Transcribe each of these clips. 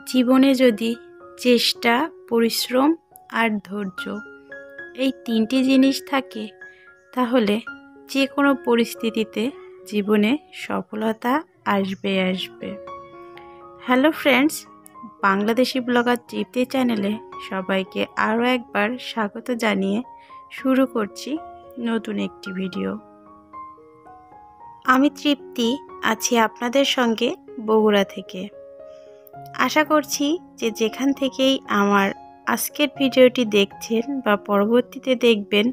জীবনে যদি চেষ্টা, পরিশ্রম আর ধৈর্য এই তিনটি জিনিস থাকে তাহলে যে কোনো পরিস্থিতিতে জীবনে সফলতা আসবে। হ্যালো ফ্রেন্ডস, বাংলাদেশি ব্লগার তৃপ্তি চ্যানেলে সবাইকে আরও একবার স্বাগত জানিয়ে শুরু করছি নতুন একটি ভিডিও। আমি তৃপ্তি আছি আপনাদের সঙ্গে বগুড়া থেকে। আশা করছি যে যেখান থেকেই আমার আজকের ভিডিওটি দেখছেন বা পরবর্তীতে দেখবেন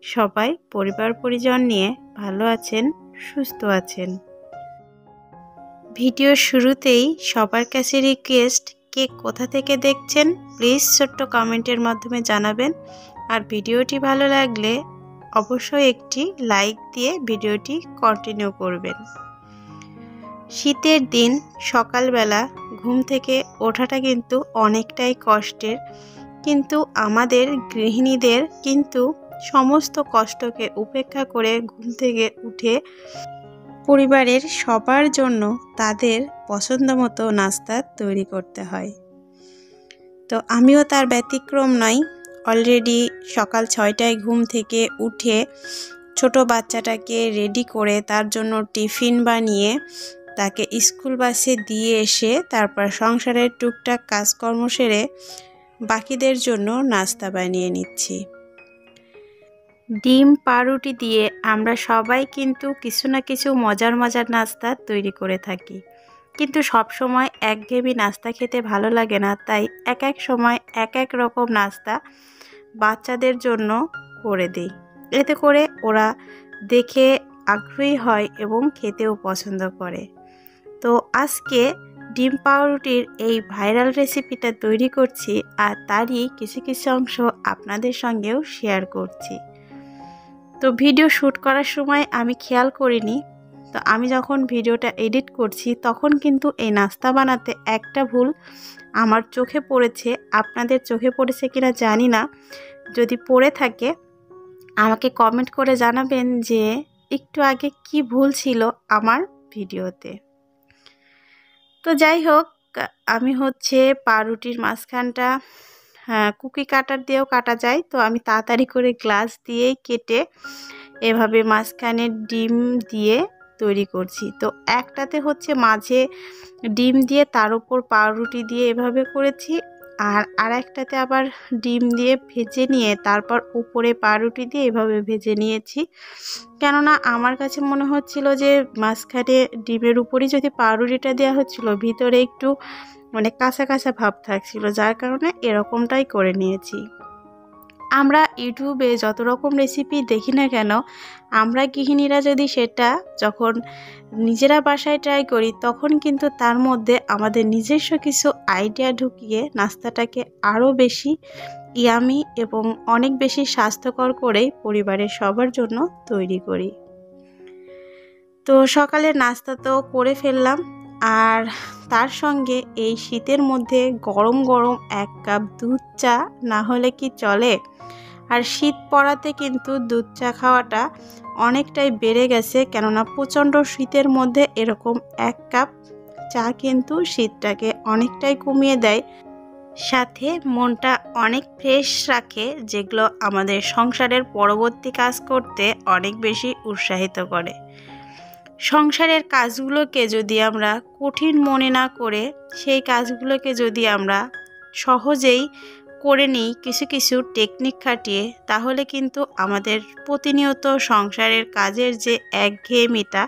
সবাই পরিবার পরিজন নিয়ে ভালো আছেন, সুস্থ আছেন। ভিডিওর শুরুতেই সবার কাছে রিকোয়েস্ট, কে কোথা থেকে দেখছেন প্লিজ ছোট্ট কমেন্টের মাধ্যমে জানাবেন। আর ভিডিওটি ভালো লাগলে অবশ্যই একটি লাইক দিয়ে ভিডিওটি কন্টিনিউ করবেন। শীতের দিন সকালবেলা ঘুম থেকে ওঠাটা কিন্তু অনেকটাই কষ্টের, কিন্তু আমাদের গৃহিণীদের কিন্তু সমস্ত কষ্টকে উপেক্ষা করে ঘুম থেকে উঠে পরিবারের সবার জন্য তাদের পছন্দ মতো নাস্তা তৈরি করতে হয়। তো আমিও তার ব্যতিক্রম নই। অলরেডি সকাল 6টায় ঘুম থেকে উঠে ছোট বাচ্চাটাকে রেডি করে তার জন্য টিফিন বানিয়ে তাকে স্কুল বাসে দিয়ে এসে তারপর সংসারের টুকটাক কাজকর্ম সেরে বাকিদের জন্য নাস্তা বানিয়ে নিচ্ছি। ডিম পাউরুটি দিয়ে আমরা সবাই কিন্তু কিছু না কিছু মজার নাস্তা তৈরি করে থাকি, কিন্তু সব সময় একঘেয়েমি নাস্তা খেতে ভালো লাগে না। তাই এক এক সময় এক এক রকম নাস্তা বাচ্চাদের জন্য করে দিই, এতে করে ওরা দেখে আগ্রহী হয় এবং খেতেও পছন্দ করে। তো আজকে ডিম পাউরুটির এই ভাইরাল রেসিপিটা তৈরি করছি, আর তারই কিছু অংশ আপনাদের সঙ্গেও শেয়ার করছি। তো ভিডিও শ্যুট করার সময় আমি খেয়াল করিনি, তো আমি যখন ভিডিওটা এডিট করছি তখন কিন্তু এই নাস্তা বানাতে একটা ভুল আমার চোখে পড়েছে। আপনাদের চোখে পড়েছে কিনা জানি না, যদি পড়ে থাকে আমাকে কমেন্ট করে জানাবেন যে একটু আগে কি ভুল ছিল আমার ভিডিওতে। তো যাই হোক, আমি পাউরুটির মাঝখানটা কুকি কাটার দিয়েও কাটা যায়, তো আমি তাড়াতাড়ি করে গ্লাস দিয়েই কেটে এভাবে মাঝখানে ডিম দিয়ে তৈরি করছি। তো একটাতে মাঝে ডিম দিয়ে তার উপর পাউরুটি দিয়ে এভাবে করেছি, আর আরেকটাতে আবার ডিম দিয়ে ভেজে নিয়ে তারপর উপরে পাউরুটি দিয়ে এভাবে ভেজে নিয়েছি। কেননা আমার কাছে মনে হচ্ছিল যে মাঝখানে ডিমের উপরই যদি পাউরুটিটা দেওয়া হচ্ছিল, ভিতরে একটু কাঁচা কাঁচা ভাব থাকছিল, যার কারণে এরকমটাই করে নিয়েছি। আমরা ইউটিউবে যত রকম রেসিপি দেখি না কেন, আমরা গৃহিণীরা যদি সেটা যখন নিজেরা বাসায় ট্রাই করি তখন কিন্তু তার মধ্যে আমাদের নিজস্ব কিছু আইডিয়া ঢুকিয়ে নাস্তাটাকে আরও বেশি ইয়ামি এবং অনেক বেশি স্বাস্থ্যকর করেই পরিবারের সবার জন্য তৈরি করি। তো সকালে নাস্তা তো করে ফেললাম, আর তার সঙ্গে এই শীতের মধ্যে গরম গরম 1 কাপ দুধ চা না হলে কি চলে। আর শীত পড়াতে কিন্তু দুধ চা খাওয়াটা অনেকটাই বেড়ে গেছে, কেননা প্রচণ্ড শীতের মধ্যে এরকম 1 কাপ চা কিন্তু শীতটাকে অনেকটাই কমিয়ে দেয়, সাথে মনটা অনেক ফ্রেশ রাখে, যেগুলো আমাদের সংসারের পরবর্তী কাজ করতে অনেক বেশি উৎসাহিত করে। সংসারের কাজগুলোকে যদি আমরা কঠিন মনে না করে সেই কাজগুলোকে যদি আমরা সহজেই করে নিই কিছু টেকনিক খাটিয়ে, তাহলে কিন্তু আমাদের প্রতিনিয়ত সংসারের কাজের যে একঘেয়েমিটা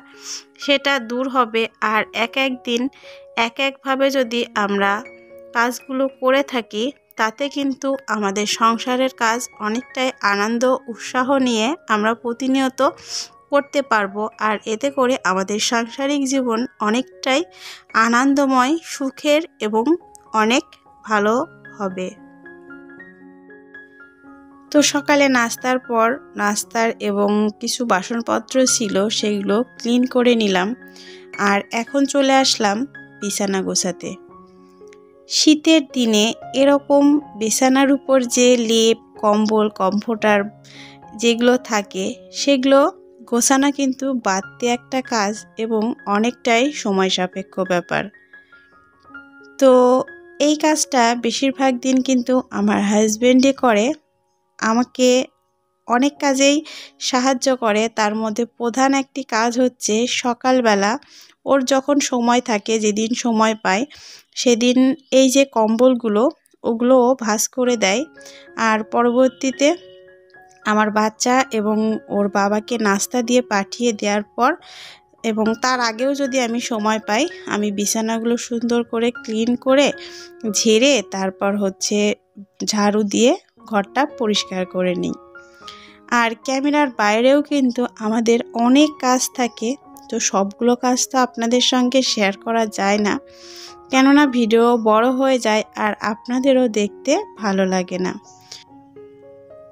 সেটা দূর হবে। আর এক দিন একভাবে যদি আমরা কাজগুলো করে থাকি, তাতে কিন্তু আমাদের সংসারের কাজ অনেকটাই আনন্দ উৎসাহ নিয়ে আমরা প্রতিনিয়ত করতে পারবো, আর এতে করে আমাদের সাংসারিক জীবন অনেকটাই আনন্দময়, সুখের এবং অনেক ভালো হবে। তো সকালে নাস্তার পর নাস্তার এবং কিছু বাসনপত্র ছিল সেগুলো ক্লিন করে নিলাম, আর এখন চলে আসলাম বিছানা গোছাতে। শীতের দিনে এরকম বিছানার উপর যে লেপ, কম্বল, কমফোর্টার যেগুলো থাকে সেগুলো গোছানো কিন্তু বাড়তি একটা কাজ এবং অনেকটাই সময় সাপেক্ষ ব্যাপার। তো এই কাজটা বেশিরভাগ দিন কিন্তু আমার হাজবেন্ডই করে, আমাকে অনেক কাজেই সাহায্য করে। তার মধ্যে প্রধান একটি কাজ হচ্ছে সকালবেলা ওর যখন সময় থাকে, যেদিন সময় পায় সেদিন এই যে কম্বলগুলো ওগুলো ভাঁজ করে দেয়। আর পরবর্তীতে আমার বাচ্চা এবং ওর বাবাকে নাস্তা দিয়ে পাঠিয়ে দেওয়ার পর এবং তার আগেও যদি আমি সময় পাই, আমি বিছানাগুলো সুন্দর করে ক্লিন করে ঝেড়ে তারপর হচ্ছে ঝাড়ু দিয়ে ঘরটা পরিষ্কার করে নিই। আর ক্যামেরার বাইরেও কিন্তু আমাদের অনেক কাজ থাকে, তো সবগুলো কাজ তো আপনাদের সঙ্গে শেয়ার করা যায় না, কেননা ভিডিও বড় হয়ে যায় আর আপনাদেরও দেখতে ভালো লাগে না।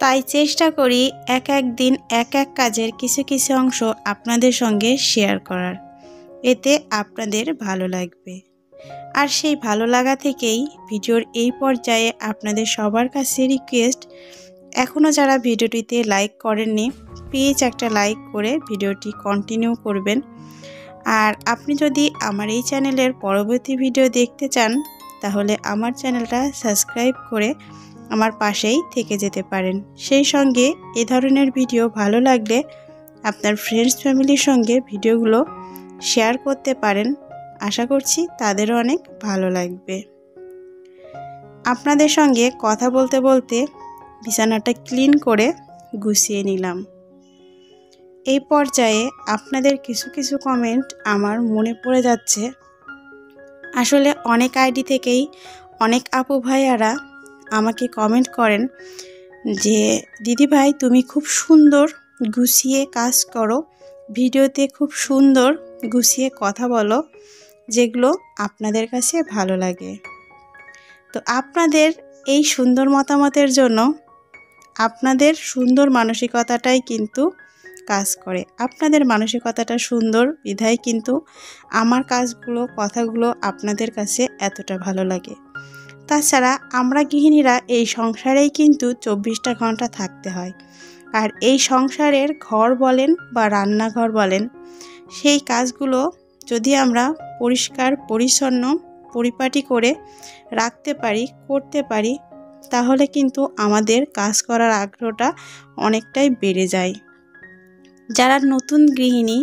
তাই চেষ্টা করি এক এক দিন এক এক কাজের কিছু কিছু অংশ আপনাদের সঙ্গে শেয়ার করার, এতে আপনাদের ভালো লাগবে। আর সেই ভালো লাগা থেকেই ভিডিওর এই পর্যায়ে আপনাদের সবার কাছে রিকোয়েস্ট, এখনও যারা ভিডিওটিতে লাইক করেননি প্লিজ একটা লাইক করে ভিডিওটি কন্টিনিউ করবেন। আর আপনি যদি আমার এই চ্যানেলের পরবর্তী ভিডিও দেখতে চান তাহলে আমার চ্যানেলটা সাবস্ক্রাইব করে আমার পাশেই থেকে যেতে পারেন। সেই সঙ্গে এ ধরনের ভিডিও ভালো লাগলে আপনার ফ্রেন্ডস ফ্যামিলির সঙ্গে ভিডিওগুলো শেয়ার করতে পারেন, আশা করছি তাদেরও অনেক ভালো লাগবে। আপনাদের সঙ্গে কথা বলতে বলতে বিছানাটা ক্লিন করে গুছিয়ে নিলাম। এই পর্যায়ে আপনাদের কিছু কিছু কমেন্ট আমার মনে পড়ে যাচ্ছে। আসলে অনেক আইডি থেকেই অনেক আপু ভাইয়ারা আমাকে কমেন্ট করেন যে দিদি ভাই তুমি খুব সুন্দর গুছিয়ে কাজ করো, ভিডিওতে খুব সুন্দর গুছিয়ে কথা বলো, যেগুলো আপনাদের কাছে ভালো লাগে। তো আপনাদের এই সুন্দর মতামতের জন্য আপনাদের সুন্দর মানসিকতাটাই কিন্তু কাজ করে। আপনাদের মানসিকতাটা সুন্দর বিধায় কিন্তু আমার কাজগুলো কথাগুলো আপনাদের কাছে এতটা ভালো লাগে। তাছাড়া আমরা গৃহিণীরা এই সংসারেই কিন্তু 24টা ঘন্টা থাকতে হয়। আর এই সংসারের ঘর বলেন বা রান্নাঘর বলেন, সেই কাজগুলো যদি আমরা পরিষ্কার পরিচ্ছন্ন পরিপাটি করে রাখতে পারি, করতে পারি, তাহলে কিন্তু আমাদের কাজ করার আগ্রহটা অনেকটাই বেড়ে যায়। যারা নতুন গৃহিণী,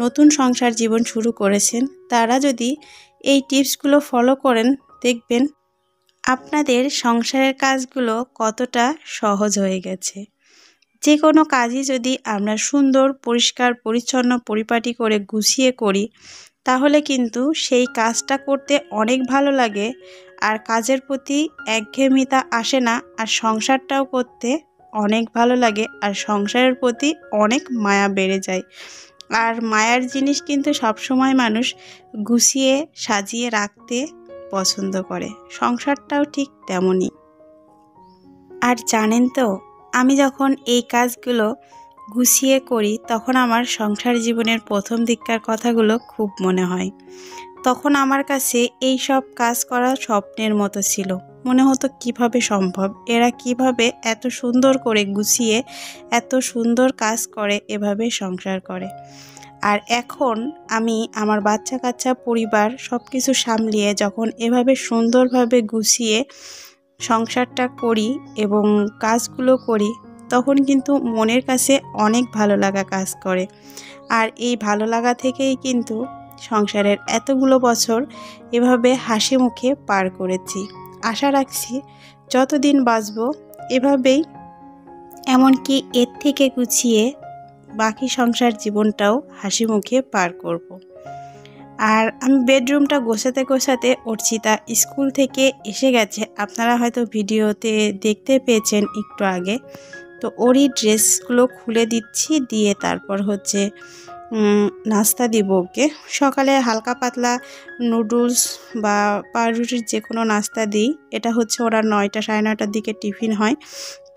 নতুন সংসার জীবন শুরু করেছেন, তারা যদি এই টিপসগুলো ফলো করেন দেখবেন আপনাদের সংসারের কাজগুলো কতটা সহজ হয়ে গেছে। যে কোনো কাজই যদি আমরা সুন্দর পরিষ্কার পরিচ্ছন্ন পরিপাটি করে গুছিয়ে করি তাহলে কিন্তু সেই কাজটা করতে অনেক ভালো লাগে, আর কাজের প্রতি একঘেয়েমিতা আসে না, আর সংসারটাও করতে অনেক ভালো লাগে, আর সংসারের প্রতি অনেক মায়া বেড়ে যায়। আর মায়ার জিনিস কিন্তু সবসময় মানুষ গুছিয়ে সাজিয়ে রাখতে পছন্দ করে, সংসারটাও ঠিক তেমনই। আর জানেন তো, আমি যখন এই কাজগুলো গুছিয়ে করি তখন আমার সংসার জীবনের প্রথম দিককার কথাগুলো খুব মনে হয়। তখন আমার কাছে এই সব কাজ করা স্বপ্নের মতো ছিল, মনে হতো কিভাবে সম্ভব, এরা কিভাবে এত সুন্দর করে গুছিয়ে এত সুন্দর কাজ করে, এভাবে সংসার করে। আর এখন আমি আমার বাচ্চা কাচ্চা পরিবার সব কিছু সামলিয়ে যখন এভাবে সুন্দরভাবে গুছিয়ে সংসারটা করি এবং কাজগুলো করি, তখন কিন্তু মনের কাছে অনেক ভালো লাগা কাজ করে। আর এই ভালো লাগা থেকেই কিন্তু সংসারের এতগুলো বছর এভাবে হাসি মুখে পার করেছি। আশা রাখছি যতদিন বাঁচব এভাবেই, এমনকি এর থেকে গুছিয়ে বাকি সংসার জীবনটাও হাসি মুখে পার করব। আর আমি বেডরুমটা গোছাতে গোছাতে অর্চিতা স্কুল থেকে এসে গেছে, আপনারা হয়তো ভিডিওতে দেখতে পেয়েছেন একটু আগে। তো ওরই ড্রেসগুলো খুলে দিচ্ছি, দিয়ে তারপর হচ্ছে নাস্তা দিব ওকে। সকালে হালকা পাতলা নুডলস বা পাউরুটির যে কোনো নাস্তা দিই, এটা হচ্ছে ওরা 9টা সাড়ে 9টার দিকে টিফিন হয়,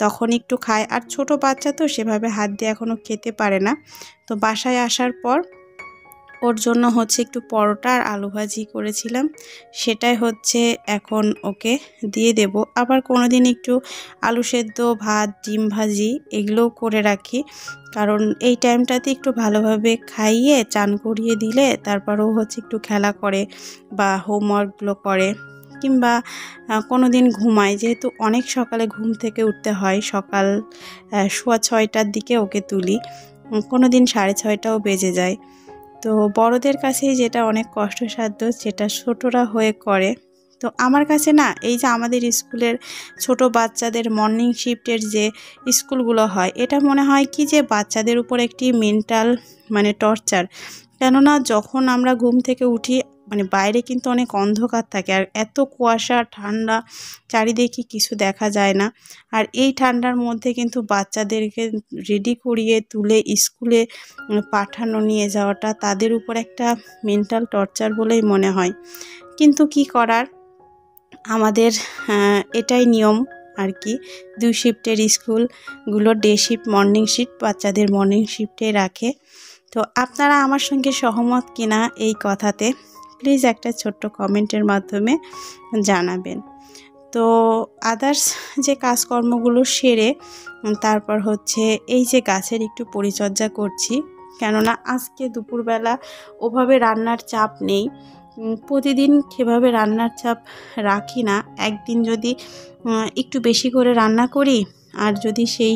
তখন একটু খায়। আর ছোট বাচ্চা তো সেভাবে হাত দিয়ে এখনও খেতে পারে না। তো বাসায় আসার পর ওর জন্য হচ্ছে একটু পরোটা আর আলু ভাজি করেছিলাম, সেটাই হচ্ছে এখন ওকে দিয়ে দেব। আবার কোনো দিন একটু আলু সেদ্ধ, ভাত, ডিম ভাজি এগুলোও করে রাখি, কারণ এই টাইমটাতে একটু ভালোভাবে খাইয়ে চান করিয়ে দিলে তারপরও হচ্ছে একটু খেলা করে বা হোমওয়ার্কগুলো করে, কিংবা কোনো দিন ঘুমাই, যেহেতু অনেক সকালে ঘুম থেকে উঠতে হয়, সকাল 6:15টার দিকে ওকে তুলি, কোনো দিন 6:30টাও বেজে যায়। তো বড়দের কাছে যেটা অনেক কষ্টসাধ্য সেটা ছোটরা হয়ে করে। তো আমার কাছে না এই যে আমাদের স্কুলের ছোট বাচ্চাদের মর্নিং শিফটের যে স্কুলগুলো হয়, এটা মনে হয় কি যে বাচ্চাদের উপর একটি মেন্টাল টর্চার। কেননা যখন আমরা ঘুম থেকে উঠি বাইরে কিন্তু অনেক অন্ধকার থাকে, আর এত কুয়াশা ঠান্ডা, চারিদিকে কিছু দেখা যায় না। আর এই ঠান্ডার মধ্যে কিন্তু বাচ্চাদেরকে রেডি করিয়ে তুলে স্কুলে পাঠানো, নিয়ে যাওয়াটা তাদের উপর একটা মেন্টাল টর্চার বলেই মনে হয়। কিন্তু কি করার, আমাদের এটাই নিয়ম আর কি। 2 শিফটের স্কুলগুলো ডে শিফট, মর্নিং শিফট, বাচ্চাদের মর্নিং শিফটে রাখে। তো আপনারা আমার সঙ্গে সহমত কিনা এই কথাতে প্লিজ একটা ছোট্ট কমেন্টের মাধ্যমে জানাবেন। তো আদার্স যে কাজকর্মগুলো সেরে তারপর হচ্ছে এই যে গাছের একটু পরিচর্যা করছি, কেননা আজকে দুপুরবেলা ওভাবে রান্নার চাপ নেই। প্রতিদিন সেভাবে রান্নার চাপ রাখি না, একদিন যদি একটু বেশি করে রান্না করি আর যদি সেই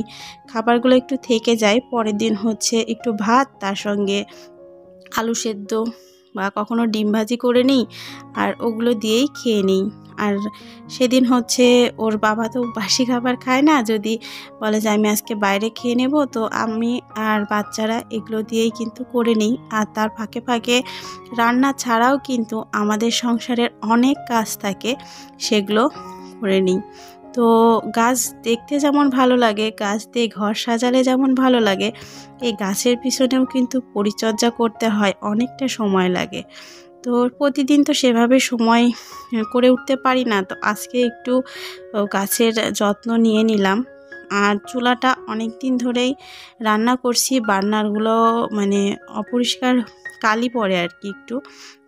খাবারগুলো একটু থেকে যায়, পরের দিন হচ্ছে একটু ভাত, তার সঙ্গে আলু সেদ্ধ বা কখনো ডিম ভাজি করে নিই, আর ওগুলো দিয়েই খেয়ে নিই। আর সেদিন হচ্ছে ওর বাবা তো বাসি খাবার খায় না, যদি বলে যে আমি আজকে বাইরে খেয়ে নেব, তো আমি আর বাচ্চারা এগুলো দিয়েই কিন্তু করে নিই। আর তার ফাঁকে ফাঁকে রান্না ছাড়াও কিন্তু আমাদের সংসারের অনেক কাজ থাকে, সেগুলো করে নিই। তো গাছ দেখতে যেমন ভালো লাগে, গাছ দিয়ে ঘর সাজালে যেমন ভালো লাগে, এই গাছের পিছনেও কিন্তু পরিচর্যা করতে হয়, অনেকটা সময় লাগে। তো প্রতিদিন তো সেভাবে সময় করে উঠতে পারি না, তো আজকে একটু গাছের যত্ন নিয়ে নিলাম। আর চুলাটা অনেক দিন ধরেই রান্না করছি, বার্নারগুলো অপরিষ্কার, কালি পড়ে আর কি একটু।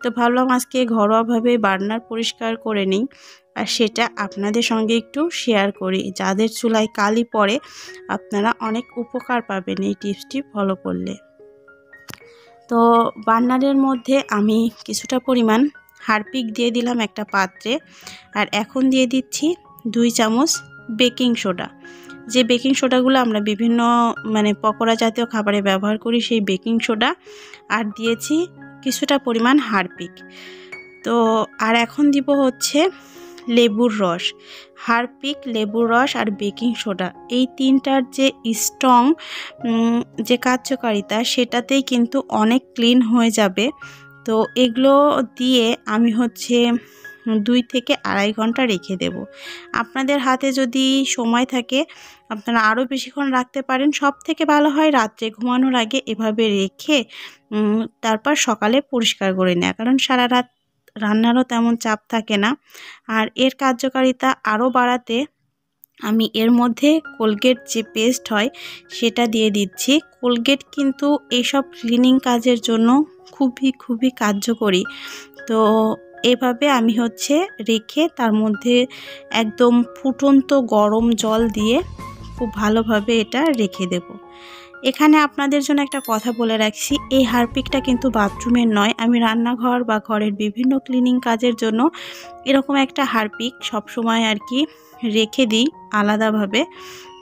তো ভাবলাম আজকে ঘরোয়াভাবে বার্নার পরিষ্কার করে নিই, আর সেটা আপনাদের সঙ্গে একটু শেয়ার করি। যাদের চুলায় কালি পড়ে আপনারা অনেক উপকার পাবেন এই টিপসটি ফলো করলে। তো বার্নারের মধ্যে আমি কিছুটা পরিমাণ হারপিক দিয়ে দিলাম একটা পাত্রে, আর এখন দিয়ে দিচ্ছি 2 চামচ বেকিং সোডা। যে বেকিং সোডাগুলো আমরা বিভিন্ন পকোড়া জাতীয় খাবারে ব্যবহার করি, সেই বেকিং সোডা, আর দিয়েছি কিছুটা পরিমাণ হারপিক। তো আর এখন দিব হচ্ছে লেবুর রস। হারপিক, লেবুর রস আর বেকিং সোডা, এই তিনটার যে স্ট্রং যে কার্যকারিতা, সেটাতেই কিন্তু অনেক ক্লিন হয়ে যাবে। তো এগুলো দিয়ে আমি হচ্ছে 2 থেকে আড়াই ঘন্টা রেখে দেব। আপনাদের হাতে যদি সময় থাকে আপনারা আরও বেশিক্ষণ রাখতে পারেন। সব থেকে ভালো হয় রাত্রে ঘুমানোর আগে এভাবে রেখে তারপর সকালে পরিষ্কার করে নেওয়া, কারণ সারা রাত রান্নারও তেমন চাপ থাকে না। আর এর কার্যকারিতা আরও বাড়াতে আমি এর মধ্যে কোলগেট যে পেস্ট হয় সেটা দিয়ে দিচ্ছি। কোলগেট কিন্তু এইসব ক্লিনিং কাজের জন্য খুবই কার্যকরী। তো এভাবে আমি হচ্ছে রেখে তার মধ্যে একদম ফুটন্ত গরম জল দিয়ে খুব ভালোভাবে এটা রেখে দেব। এখানে আপনাদের জন্য একটা কথা বলে রাখছি, এই হারপিকটা কিন্তু বাথরুমের নয়, আমি রান্নাঘর বা ঘরের বিভিন্ন ক্লিনিং কাজের জন্য এরকম একটা হারপিক সবসময় আর কি রেখে দিই আলাদাভাবে।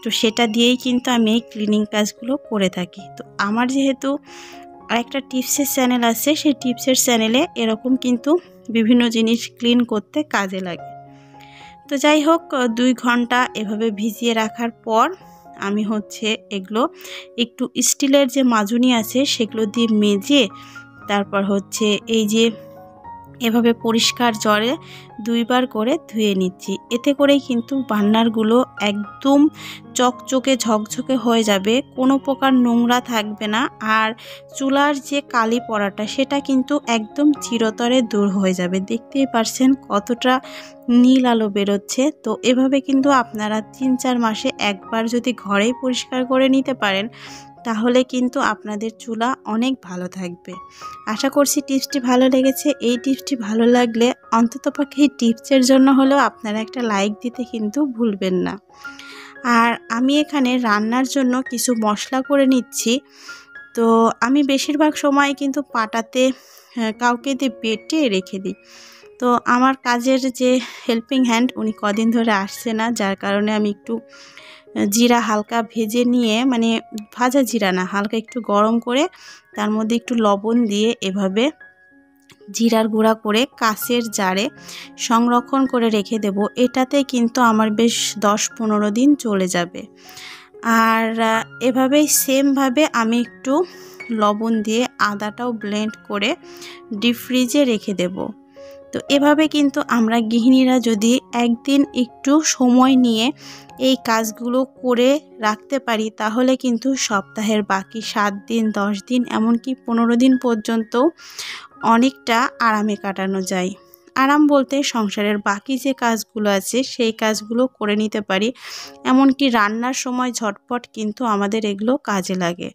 তো সেটা দিয়েই কিন্তু আমি এই ক্লিনিং কাজগুলো করে থাকি। তো আমার যেহেতু একটা টিপসের চ্যানেল আছে, সেই টিপসের চ্যানেলে এরকম কিন্তু বিভিন্ন জিনিস ক্লিন করতে কাজে লাগে। তো যাই হোক, 2 ঘন্টা এভাবে ভিজিয়ে রাখার পর আমি হচ্ছে এগুলো একটু স্টিলের যে মাজুনি আছে সেগুলো দিয়ে মেজে তারপর হচ্ছে এই যে এভাবে পরিষ্কার জলে 2 বার করে ধুয়ে নিচ্ছি। এতে করেই কিন্তু বার্নারগুলো একদম চকচকে ঝকঝকে হয়ে যাবে, কোনো প্রকার নোংরা থাকবে না, আর চুলার যে কালি পড়াটা সেটা কিন্তু একদম চিরতরে দূর হয়ে যাবে। দেখতেই পারছেন কতটা নীল আলো বেরোচ্ছে। তো এভাবে কিন্তু আপনারা 3-4 মাসে একবার যদি ঘরেই পরিষ্কার করে নিতে পারেন, তাহলে কিন্তু আপনাদের চুলা অনেক ভালো থাকবে। আশা করছি টিপসটি ভালো লেগেছে। এই টিপসটি ভালো লাগলে অন্ততপক্ষে এই টিপসের জন্য হলেও আপনারা একটা লাইক দিতে কিন্তু ভুলবেন না। আর আমি এখানে রান্নার জন্য কিছু মশলা করে নিচ্ছি। তো আমি বেশিরভাগ সময় কিন্তু পাটাতে কাউকে দিয়ে বেটে রেখে দিই। তো আমার কাজের যে হেল্পিং হ্যান্ড উনি কদিন ধরে আসছে না, যার কারণে আমি একটু জিরা হালকা ভেজে নিয়ে, মানে ভাজা জিরা না, হালকা একটু গরম করে তার মধ্যে একটু লবণ দিয়ে এভাবে জিরার গুঁড়া করে কাঁচের জারে সংরক্ষণ করে রেখে দেব। এটাতে কিন্তু আমার বেশ 10-15 দিন চলে যাবে। আর এভাবেই সেমভাবে আমি একটু লবণ দিয়ে আদাটাও ব্লেন্ড করে ডিপ ফ্রিজে রেখে দেব। তো এভাবে কিন্তু আমরা গৃহিণীরা যদি একদিন একটু সময় নিয়ে এই কাজগুলো করে রাখতে পারি, তাহলে কিন্তু সপ্তাহের বাকি 7 দিন, 10 দিন, এমনকি 15 দিন পর্যন্ত অনেকটা আরামে কাটানো যায়। আরাম বলতে সংসারের বাকি যে কাজগুলো আছে সেই কাজগুলো করে নিতে পারি। এমনকি রান্নার সময় ঝটপট কিন্তু আমাদের এগুলো কাজে লাগে।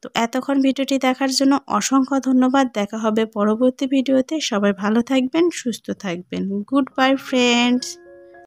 তো এতক্ষণ ভিডিওটি দেখার জন্য অসংখ্য ধন্যবাদ। দেখা হবে পরবর্তী ভিডিওতে। সবাই ভালো থাকবেন, সুস্থ থাকবেন। Good bye friends.